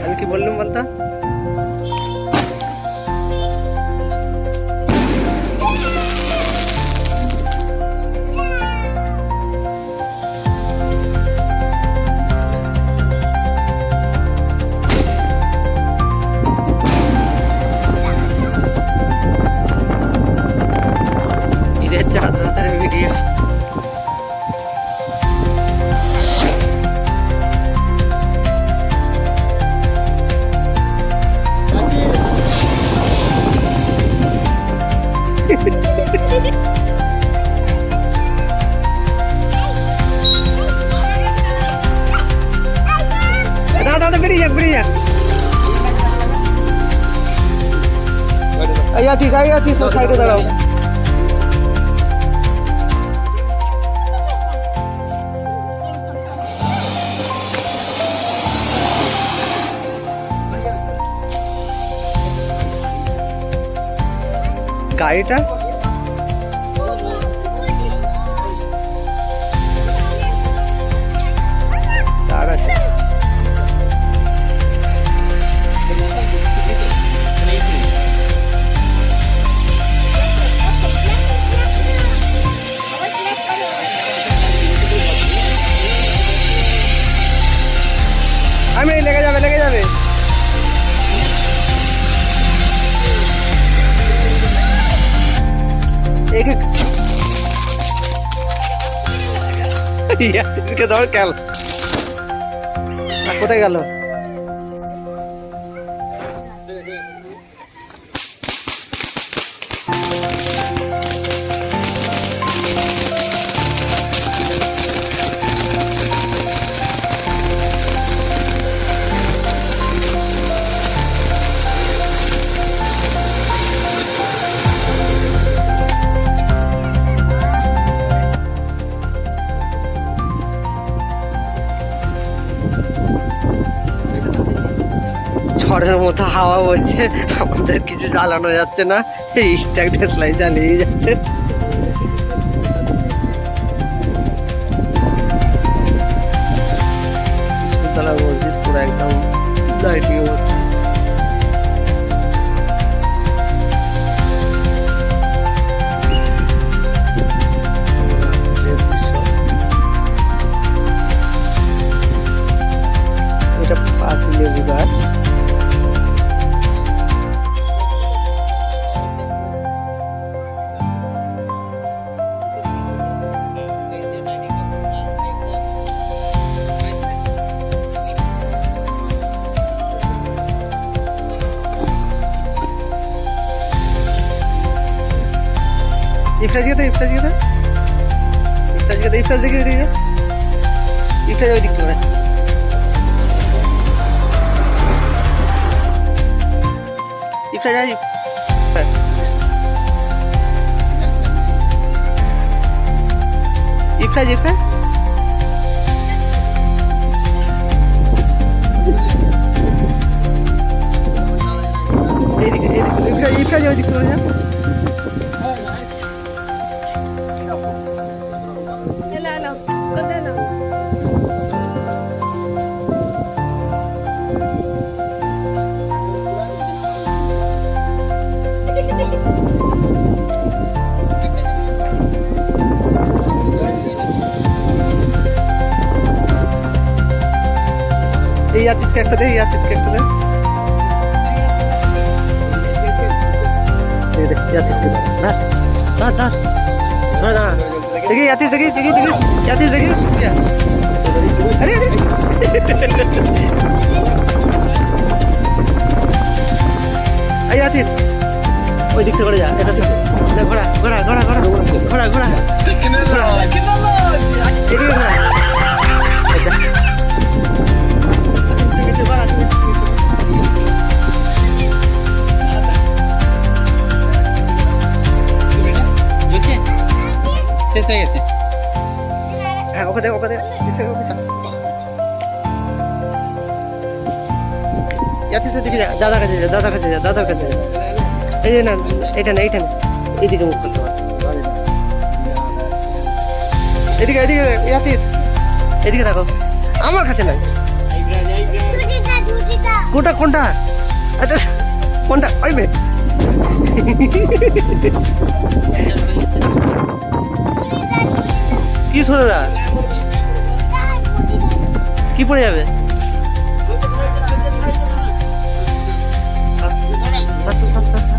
আমি কি বললাম বলতো? ঈদের চাঁদ রাতের ভিডিও। দাদা বেরিয়ে যা, বেরিয়ে যা। এই আছিস ও সাইডে দাঁড়াও। গাড়িটা তার আছে। আমি লেগে যাবে, লেগে যাবে। দৌড় গেল, কোথায় গেল? ঝড়ের মতো হাওয়া বইছে, আমাদের কিছু জ্বালানো যাচ্ছে না, এই স্ট্যাক দেশলাই চালিয়ে যাচ্ছে। ইস্কুলতলা মসজিদ পুরো একদম লাইটিং হচ্ছে। এটা পাতি লেবু গাছ। ইফতার দিকে, ইফতার দিকে, ইফতার দিকে, ইফতার দিকে, ইফতার ওই দিক করে। ইফতার যাই, ইফতার ইফতার এইদিকে, এইদিকে ইফতার, ইফতার ওই দিক করে। এই আতিশকে একটা দে, এই আতিশকে একটা দে, এই আতিশকে দে। না না না না না, দেখি আতিশ, দেখি দেখি দেখি আতিশ, দেখি। আরে আরে এই আতিশ ওই দিকটা করে যা। এটা ঘোড়া ঘোড়া ঘোড়া ঘোড়া ঘোড়া ঘোড়া এদিকে ঘোড়া। শেষ হয়ে গেছে। হ্যাঁ ওকে দে, ওকে দে, দাদার কাছে যা, দাদার কাছে যা, দাদার কাছে যা। এই যে না, এটা না, এইটা না, এইদিকে মুখ করতে পার। এদিকে এদিকে ইয়াতিস, এদিকে রাখো, আমার কাছে নাই। কোনটা কোনটা? আচ্ছা কোনটা? ওই বে কি সরে দা কি পড়ে যাবে? আচ্ছা আচ্ছা আচ্ছা